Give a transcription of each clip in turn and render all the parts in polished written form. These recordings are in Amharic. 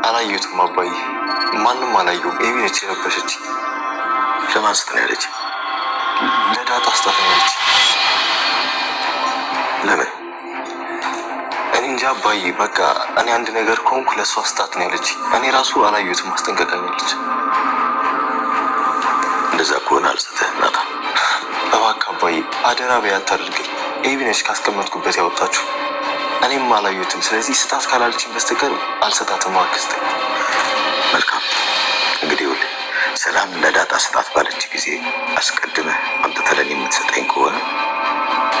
አላየሁትም አባዬ፣ ማንም አላየሁም። ኤቢ ነች የረበሸች። ለማን ስትል ያለች? ለዳጣ ስጣት ነው ያለች። ለምን? እኔ እንጃ አባዬ፣ በቃ እኔ አንድ ነገር ከሆንኩ ለእሷ ስጣት ነው ያለች። እኔ ራሱ አላየሁትም፣ ማስጠንቀቂያ ነው ያለች። እንደዛ ከሆነ አልሰጠህም ናታን። እባክህ አባዬ አደራ በይ፣ አታድርገኝ። ኤቢ ነች ካስቀመጥኩበት ያወጣችሁ፣ እኔም አላየሁትም። ስለዚህ ስጣት ካላለችኝ በስተቀር አልሰጣትም። እባክህ ስጠኝ። መልካም እንግዲህ ይኸውልህ፣ ሰላም ለዳጣ ስጣት ባለች ጊዜ አስቀድመህ አምጥተህ ለእኔ የምትሰጠኝ ከሆነ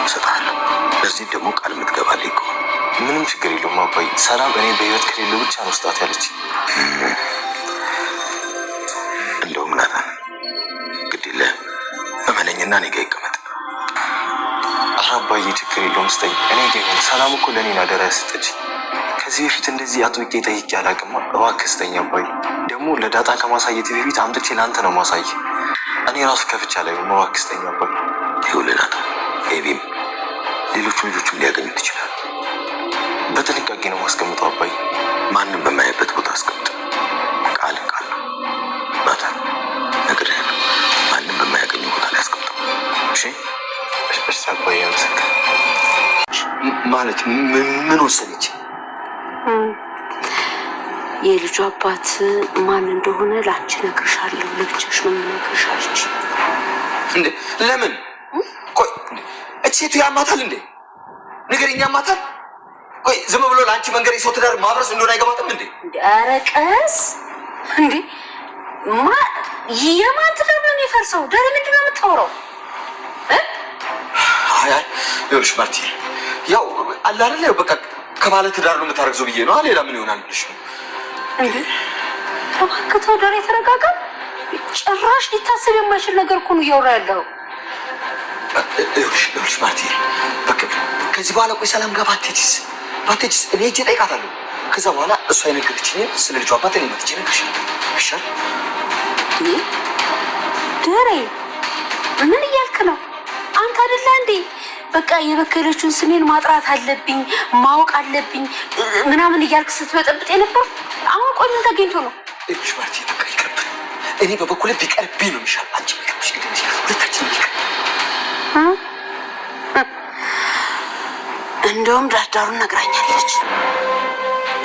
እሰጥሃለሁ። ለዚህ ደግሞ ቃል የምትገባልኝ ከሆነ ምንም ችግር የለውም አባዬ። ሰላም እኔ በህይወት ከሌለ ብቻ ነው ስጣት ያለች። እንደውም ናታን ግድ የለህም፣ እመነኝና እኔ ጋ ይቀመጥ። ኧረ አባዬ ችግር የለውም ስጠኝ። እኔ ጋ ይሁን። ሰላም እኮ ለእኔ አደራ ያሰጠች። ከዚህ በፊት እንደዚህ አጥብቄ ጠይቄ አላውቅም። እባክህ ስጠኝ አባዬ። ደግሞ ለዳጣ ከማሳየት በፊት አምጥቼ ለአንተ ነው ማሳይ። እኔ ራሱ ከፍቻ ላይ እባክህ ስጠኝ አባዬ። ይኸውልህ ናታን፣ ኤቢም ሌሎቹ ልጆችም ሊያገኙት ይችላል። በጥንቃቄ ነው ማስቀምጠው አባዬ። ማንም በማያበት ቦታ አስቀምጥ። ቃል ቃል ነው ናታን፣ ነግሬሃለሁ። ማንም በማያገኘው ቦታ ላይ አስቀምጠው። እሺ እሺ አባዬ። አመሰግናለሁ። ማለት ምን ወሰነች? የልጁ አባት ማን እንደሆነ ላንቺ እነግርሻለሁ። ለብቻሽ ነው የምነግርሻለች። እንዴ ለምን? ቆይ እቺ ሴቱ ያማታል እንዴ? ንገሪኝ፣ ያማታል? ቆይ ዝም ብሎ ለአንቺ መንገድ የሰው ትዳር ማብረስ እንደሆነ አይገባትም እንዴ? ኧረ ቀስ እንዴ! የማን ትዳር ነው የሚፈርሰው? ዳሬ ምንድን ነው የምታወራው? አይ ይኸውልሽ ማርቲ፣ ያው አለ አይደል፣ ያው በቃ ከባለ ትዳር ነው የምታረግዘው ብዬ ነው። ሌላ ምን ይሆናል ብለሽ ነው እንዴ? እባክህ ተው ዳሬ፣ ተረጋጋ። ጭራሽ ሊታሰብ የማይችል ነገር እኮ ነው እያወራ ያለው። ይኸውልሽ ማርቲ፣ በቃ ከዚህ በኋላ ቆይ ሰላም ጋር ባትሄጂስ እኔ ሂጅ እጠይቃታለሁ። ከዛ በኋላ እሷ የነገረችኝን ስለ ልጇ አባት እኔ መጥቼ እነግርሻለሁ። ይሻል ዳሬ፣ ምን እያልክ ነው አንተ? አይደለ እንዴ በቃ የበከለችውን ስሜን ማጥራት አለብኝ ማወቅ አለብኝ ምናምን እያልክ ስትበጠብጥ የነበር። አሁን ቆይ ምን ተገኝቶ ነው? እሺ ማርቲ፣ በቃ ይቅርብ። እኔ በበኩሌ ቢቀርብኝ ነው የሚሻል። አንቺ ቢቀርብሽ ግን ሁለታችን ይቅር። እንደውም ዳርዳሩን ነግራኛለች።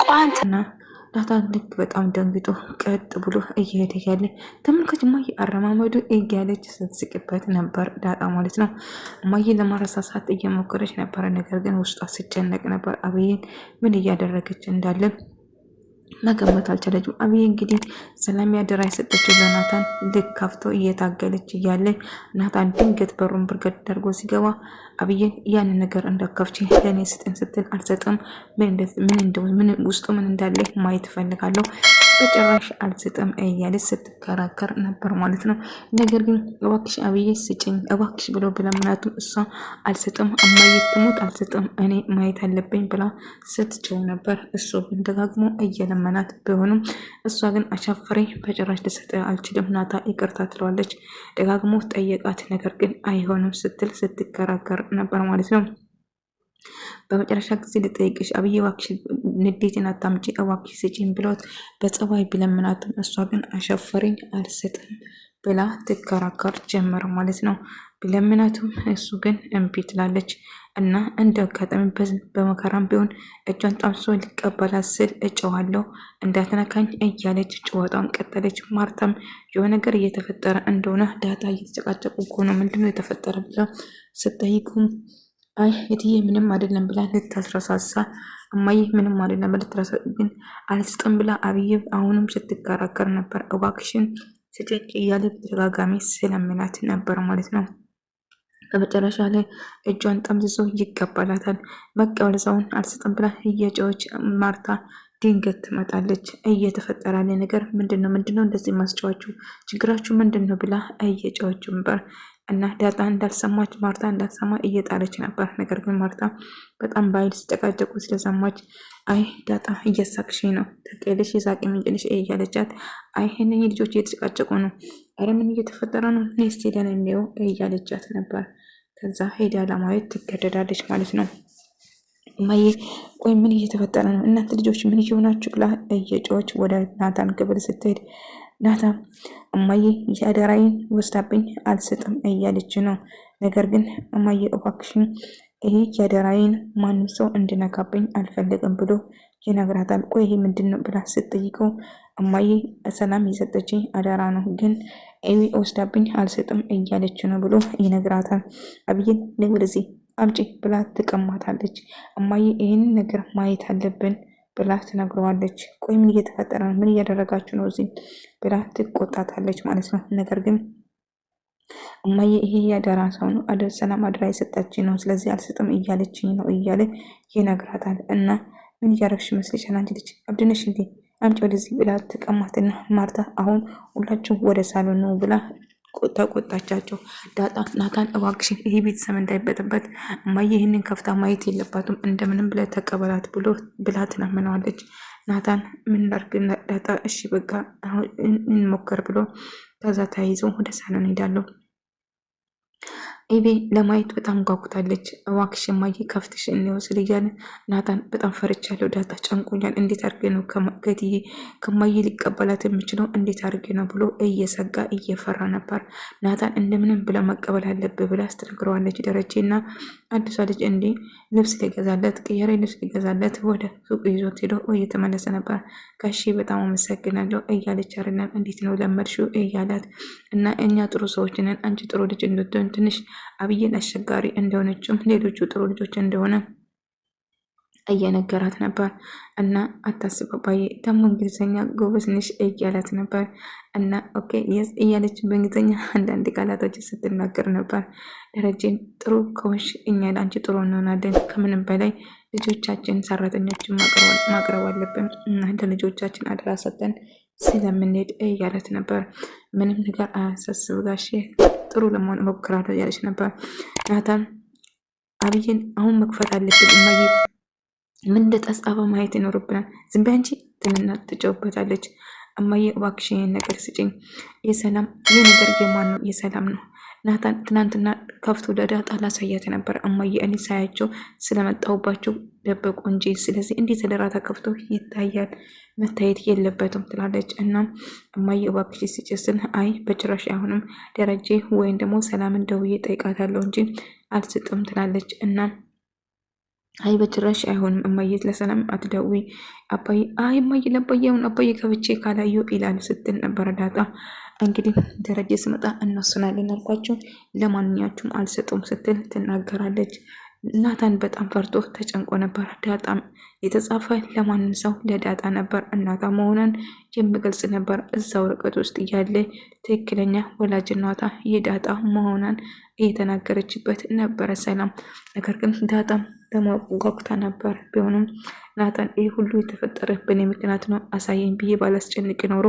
ቋንትና ናታን ልክ በጣም ደንግጦ ቀጥ ብሎ እየሄደ ያለ ተመልካች እማዬ አረማመዱ እያለች ስትስቅበት ነበር። ዳጣ ማለት ነው። እማዬ ለማረሳሳት እየሞከረች ነበረ፣ ነገር ግን ውስጧ ሲጨነቅ ነበር። አብይን ምን እያደረገች እንዳለ መገመት አልቻለችም። አብይ እንግዲህ ሰላም ያደራ የሰጠችው ለናታን ልክ ከፍቶ እየታገለች እያለ ናታን ድንገት በሩን ብርገድ አድርጎ ሲገባ አብይን ያንን ነገር እንዳከፍቺ ለእኔ ስጥን ስትል አልሰጥም፣ ምን ውስጡ ምን እንዳለ ማየት እፈልጋለሁ፣ በጭራሽ አልሰጥም እያለች ስትከራከር ነበር ማለት ነው። ነገር ግን እባክሽ አብይ ስጭኝ እባክሽ ብሎ ብለምናቱም እሷ አልሰጥም፣ እማዬ ትሙት አልሰጥም፣ እኔ ማየት አለብኝ ብላ ስትጨው ነበር። እሱ ግን ደጋግሞ እየለመናት ቢሆንም እሷ ግን አሻፈረኝ፣ በጭራሽ ልሰጥ አልችልም፣ ናታ ይቅርታ ትለዋለች። ደጋግሞ ጠየቃት፣ ነገር ግን አይሆንም ስትል ስትከራከር ነበር ማለት ነው። በመጨረሻ ጊዜ ልጠይቅሽ አብይ እባክሽ ንዴትን አታምጪ እባክሽ ስጪኝ ብሏት በጸባይ ቢለምናትም እሷ ግን አሻፈረኝ አልሰጥም ብላ ትከራከር ጀመረ ማለት ነው። ቢለምናትም እሱ ግን እምቢ ትላለች እና እንደ አጋጣሚ በመከራም ቢሆን እጇን ጣምሶ ሊቀበላት ስል እጨዋለሁ እንዳትነካኝ እያለች ጨዋታውን ቀጠለች። ማርታም የሆነ ነገር እየተፈጠረ እንደሆነ ዳጣ እየተጨቃጨቁ እኮ ነው ምንድነው የተፈጠረ ብላ ስትጠይቁም አይ እትዬ ምንም አይደለም ብላ ልታስረሳሳ እማዬ ምንም አይደለም ልትረሳ ግን አልስጥም ብላ አብይ አሁንም ስትከራከር ነበር። እባክሽን ስጭኝ እያለ በተደጋጋሚ ስለምናት ነበር ማለት ነው። በመጨረሻ ላይ እጇን ጠምዝዞ ይቀበላታል። መቀበል ሰውን አልስጥም ብላ እየጮች ማርታ ድንገት ትመጣለች። እየተፈጠረ ያለ ነገር ምንድነው እንደዚህ ማስጫዋችሁ ችግራችሁ ምንድነው ብላ እየጮች ነበር እና ዳጣ እንዳልሰማች ማርታ እንዳልሰማ እየጣለች ነበር። ነገር ግን ማርታ በጣም በኃይል ሲጨቃጨቁ ስለሰማች አይ ዳጣ እየሳቅሽ ነው ተቀለሽ የሳቅ ምንጭንሽ እያለቻት አይ እነኚህ ልጆች እየተጨቃጨቁ ነው፣ አረ ምን እየተፈጠረ ነው ኔስት ሄደን እንየው እያለቻት ነበር። ከዛ ሄዳ ለማየት ትገደዳለች ማለት ነው። እማዬ ቆይ ምን እየተፈጠረ ነው? እናንተ ልጆች ምን እየሆናችሁ? ብላ እየጮች ወደ ናታን ክፍል ስትሄድ ናታን እማዬ የአደራዬን ወስዳብኝ አልሰጥም እያለች ነው። ነገር ግን እማዬ እባክሽን ይሄ የአደራዬን ማንም ሰው እንድነካብኝ አልፈልግም ብሎ ይነግራታል። ቆይ ይሄ ምንድን ነው ብላ ስትጠይቀው እማዬ ሰላም የሰጠችኝ አደራ ነው፣ ግን ኤዊ ወስዳብኝ አልሰጥም እያለች ነው ብሎ ይነግራታል። አብይን ነይ ወደዚህ አምጪ ብላ ትቀማታለች። እማዬ ይህንን ነገር ማየት አለብን ብላ ትነግረዋለች። ቆይ ምን እየተፈጠረ ነው? ምን እያደረጋችሁ ነው እዚህ ብላ ትቆጣታለች ማለት ነው። ነገር ግን እማዬ ይሄ ያደራ ሰው ነው ሰላም አደራ የሰጠችኝ ነው፣ ስለዚህ አልሰጥም እያለችኝ ነው እያለ ይነግራታል። እና ምን እያደረግሽ ይመስልሻል አንቺ ልጅ አብድነሽ እንዴ አምጪ ወደዚህ ብላ ትቀማትና ማርታ አሁን ሁላችሁ ወደ ሳሎን ነው ብላ ተቆጣቻቸው። ዳጣ ናታን እባክሽን ይሄ ቤተሰብ እንዳይበጥበት እማዬ ይህንን ከፍታ ማየት የለባትም እንደምንም ብለ ተቀበላት ብላ ትለምነዋለች። ናታን ምን ላድርግ ዳጣ እሺ በቃ እንሞክር ብሎ ከዛ ተያይዞ ወደ ሳሎን ሄዳለሁ። ኤቤ ለማየት በጣም ጓጉታለች። እባክሽ እማዬ ከፍትሽ እንወስድ እያለ ናታን በጣም ፈርቻለሁ ዳጣ ጨንቆኛል፣ እንዴት አድርጌ ነው ከትዬ ከማዬ ሊቀበላት የምችለው እንዴት አድርጌ ነው ብሎ እየሰጋ እየፈራ ነበር። ናታን እንደምንም ብለ መቀበል አለብህ ብላ አስተነግረዋለች። ደረጀና አዲሷ ልጅ እንዲ ልብስ ሊገዛለት ቅያሬ ልብስ ሊገዛለት ወደ ሱቅ ይዞት ሄዶ እየተመለሰ ነበር። ጋሺ በጣም አመሰግናለሁ እያለች አይደለም እንዴት ነው ለመድሽው እያላት እና እኛ ጥሩ ሰዎች ነን አንቺ ጥሩ ልጅ እንድትሆን ትንሽ አብይን አስቸጋሪ እንደሆነችም ሌሎቹ ጥሩ ልጆች እንደሆነ እየነገራት ነበር። እና አታስብ አባዬ ደግሞ እንግሊዝኛ ጎበዝ ነሽ እያላት ነበር። እና ኦኬ የስ እያለች በእንግሊዝኛ አንዳንድ ቃላቶች ስትናገር ነበር። ደረጀን ጥሩ ከሆንሽ እኛ ለአንቺ ጥሩ እንሆናለን፣ ከምንም በላይ ልጆቻችን ሰራተኞችን ማቅረብ አለብን እና ለልጆቻችን አደራ ሰጠን ስለምንሄድ እያለት ነበር። ምንም ነገር አያሳስብ ጋሼ ጥሩ ለመሆን እሞክራለሁ እያለች ነበር። ናታን አብይን አሁን መክፈት አለብን እማዬ ምን እንደተጻፈ ማየት ይኖርብናል። ዝም በይ አንቺ ትንና ትጨውበታለች። እማዬ እባክሽ ይሄን ነገር ስጭኝ። የሰላም ይሄ ነገር የማን ነው? የሰላም ነው። ናታን ትናንትና ከፍቶ ዳጣ ላሳያት ነበር። እማዬ እኔ ሳያቸው ስለመጣሁባቸው ደበቁ እንጂ ስለዚህ እንዴት ለራታ ከፍቶ ይታያል? መታየት የለበትም ትላለች። እና እማዬ እባክሽ ስጭስን አይ በጭራሽ አሁንም ደረጀ ወይም ደግሞ ሰላምን ደውዬ ጠይቃታለሁ እንጂ አልስጥም ትላለች። እና አይ በጭራሽ አይሆንም እማዬ ለሰላም አትደውይ አባዬ አይ እማዬ ለአባዬ አሁን አባዬ ከብቼ ካላዩ ይላል ስትል ነበረ ዳጣ። እንግዲህ ደረጀ ስመጣ እንወስናለን አልኳቸው፣ ለማንኛችሁም አልሰጡም ስትል ትናገራለች። ናታን በጣም ፈርቶ ተጨንቆ ነበር። ዳጣም የተጻፈ ለማንም ሰው ለዳጣ ነበር። እናቷ መሆኗን የሚገልጽ ነበር። እዛ ወረቀት ውስጥ ያለ ትክክለኛ ወላጅ እናቷ የዳጣ መሆኗን እየተናገረችበት ነበረ ሰላም። ነገር ግን ዳጣም ለማጓጉታ ነበር። ቢሆንም ናታን ይህ ሁሉ የተፈጠረ በእኔ ምክንያት ነው፣ አሳየኝ ብዬ ባላስጨንቅ ኖሮ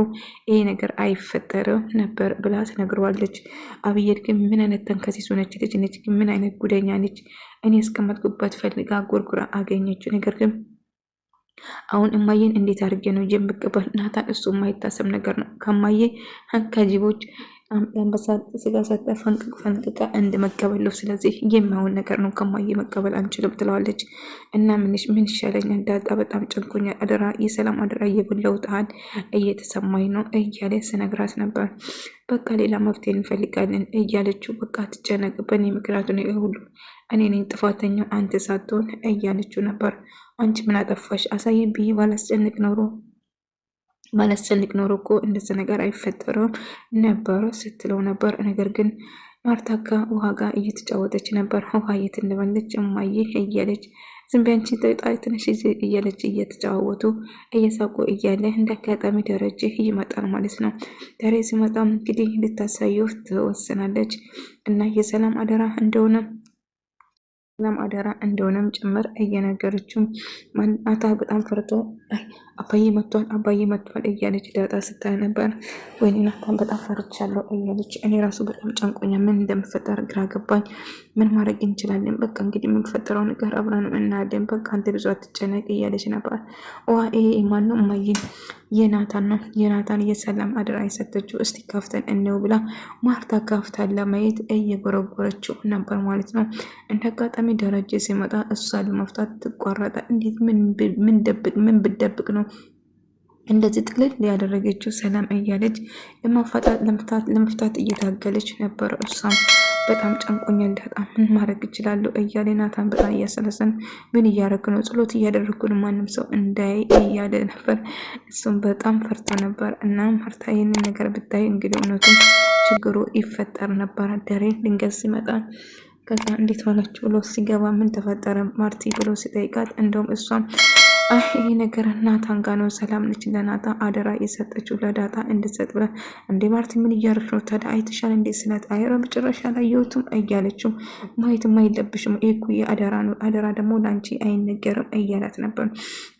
ይሄ ነገር አይፈጠርም ነበር ብላ ትነግረዋለች። አብየድ ግን ምን አይነት ተንከሲስ ሆነች ልጅ ነች፣ ምን አይነት ጉደኛ ነች። እኔ እስከመጥኩበት ፈልጋ ጎርጉራ አገኘችው። ነገር ግን አሁን እማዬን እንዴት አድርጌ ነው የምቀበል? ናታን እሱ የማይታሰብ ነገር ነው። ከማዬ ከጅቦች የአንበሳ ስጋ ሰጠ ፈንቅቃ እንደመቀበለው፣ ስለዚህ የሚያውን ነገር ነው። ከማዬ መቀበል አንችልም ትለዋለች። እና ምን ይሻለኛል ዳጣ በጣም ጨንቆኛል፣ አደራ የሰላም አደራ እየበላሁት እየተሰማኝ ነው እያለ ስነግራት ነበር። በቃ ሌላ መፍትሄ እንፈልጋለን እያለችው በቃ ትጨነቅ በእኔ ምክንያቱ ነው ሁሉ እኔ ነኝ ጥፋተኛ አንተ ሳትሆን እያለችው ነበር። አንቺ ምን አጠፋሽ? አሳየን ብዬ ባላስጨንቅ ኖሮ እኮ እንደዚህ ነገር አይፈጠረም ነበረ ስትለው ነበር። ነገር ግን ማርታ ጋ ውሃ ጋር እየተጫወተች ነበር። ውሃ የት እንደበለች እማዬ እያለች ዝም በይ አንቺ ትንሽ እያለች እየተጫወቱ እየሳቁ እያለ እንደ አጋጣሚ ደረጀ ይመጣል ማለት ነው። ደሬ ሲመጣም እንግዲህ ልታሳየው ትወስናለች እና የሰላም አደራ እንደሆነም ጭምር እየነገረችው ማታ በጣም ፈርቶ አባዬ መጥቷል እያለች ዳጣ ስታይ ነበር። ወይኔ ናታን በጣም ፈርቻለሁ እያለች እኔ ራሱ በጣም ጨንቆኛ፣ ምን እንደምፈጠር ግራ ገባኝ። ምን ማድረግ እንችላለን? በቃ እንግዲህ የምፈጠረው ነገር አብረን እናያለን። በቃ አንተ ብዙ አትጨነቅ እያለች ነበር። ይሄ ማነው እማዬ የናታን ነው። የናታን የሰላም አደራ የሰጠችው እስቲ ካፍተን እንየው ብላ ማርታ ካፍታን ለማየት እየጎረጎረችው ነበር ማለት ነው። እንደ አጋጣሚ ደረጀ ሲመጣ እሷ ለመፍታት ትቋረጣ። እንዴት ምን ብደብቅ ነው እንደዚህ ጥቅልል ያደረገችው ሰላም እያለች ለመፍታት እየታገለች ነበር። እሷም በጣም ጨንቆኛል ዳጣ ምን ማድረግ እችላለሁ እያለ ናታን በጣም እያሰለሰን ምን እያደረግ ነው? ጸሎት እያደረግኩን ማንም ሰው እንዳይ እያለ ነበር። እሱም በጣም ፈርቶ ነበር። እና ማርታ ይህንን ነገር ብታይ እንግዲህ እውነቱም ችግሩ ይፈጠር ነበር። ደሬ ድንገት ሲመጣ ከዛ እንዴት ዋላችሁ ብሎ ሲገባ ምን ተፈጠረ ማርቲ ብሎ ሲጠይቃት እንደውም እሷም ይሄ ነገር ናታን ጋ ነው። ሰላም ነች ለናታ አደራ የሰጠችው ለዳጣ እንድትሰጥ ብላ እንዴ ማርቲ ምን እያደረግሽ ነው ታዲያ አይተሻል እንዴ ስላት አይረ መጨረሻ ላይ የውቱም እያለችው ማየትም አይለብሽም እኮ የአደራ ነው አደራ ደግሞ ለአንቺ አይነገርም እያላት ነበር።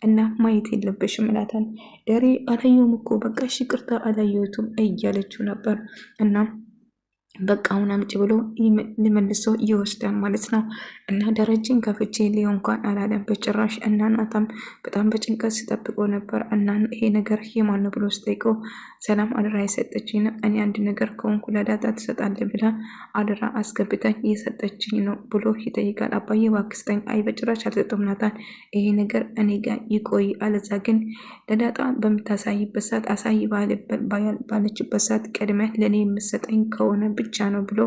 እና ማየት የለብሽም እላታል። ደሬ አላየውም እኮ በቃ እሺ ይቅርታ አላየሁትም እያለችው ነበር። እና በቃ አሁን አምጪ ብሎ ሊመልሶ ይወስዳል ማለት ነው። እና ደረጀን ከፍቼ ሊሆን እንኳን አላለም በጭራሽ። እና ናታም በጣም በጭንቀት ሲጠብቆ ነበር። እና ይሄ ነገር የማን ነው ብሎ ስጠይቀው ሰላም አደራ የሰጠችኝ ነው፣ እኔ አንድ ነገር ከሆንኩ ለዳጣ ትሰጣለህ ብላ አደራ አስገብታኝ የሰጠችኝ ነው ብሎ ይጠይቃል። አባዬ እባክህ ስጠኝ። አይ በጭራሽ አልሰጠም ናታን፣ ይሄ ነገር እኔ ጋር ይቆይ፣ አለዛ ግን ለዳጣ በምታሳይበት ሰዓት አሳይ ባለችበት ሰዓት ቀድመህ ለእኔ የምሰጠኝ ከሆነ ብቻ ነው ብሎ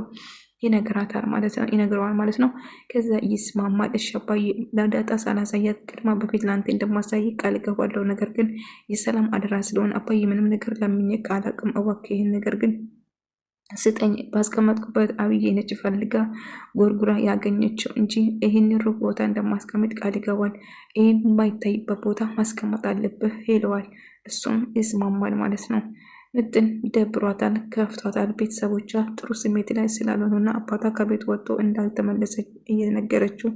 ይነግረዋል ማለት ነው። ከዛ ይስማማል። እሺ አባዬ ለዳጣ ሳላሳያት ቅድማ በፊት ለአንተ እንደማሳይ ቃል እገባለሁ። ነገር ግን የሰላም አደራ ስለሆነ አባዬ ምንም ነገር ለምኜ አላውቅም። እባክህ ይህን ነገር ግን ስጠኝ። ባስቀመጥኩበት አብዬ ነጭ ፈልጋ ጎርጉራ ያገኘችው እንጂ ይህን ሩቅ ቦታ እንደማስቀመጥ ቃል ይገባል። ይህን የማይታይበት ቦታ ማስቀመጥ አለብህ ይለዋል። እሱም ይስማማል ማለት ነው። ምጥን ደብሯታል፣ ከፍቷታል። ቤተሰቦቿ ጥሩ ስሜት ላይ ስላልሆኑና አባቷ ከቤት ወጥቶ እንዳልተመለሰ እየነገረችው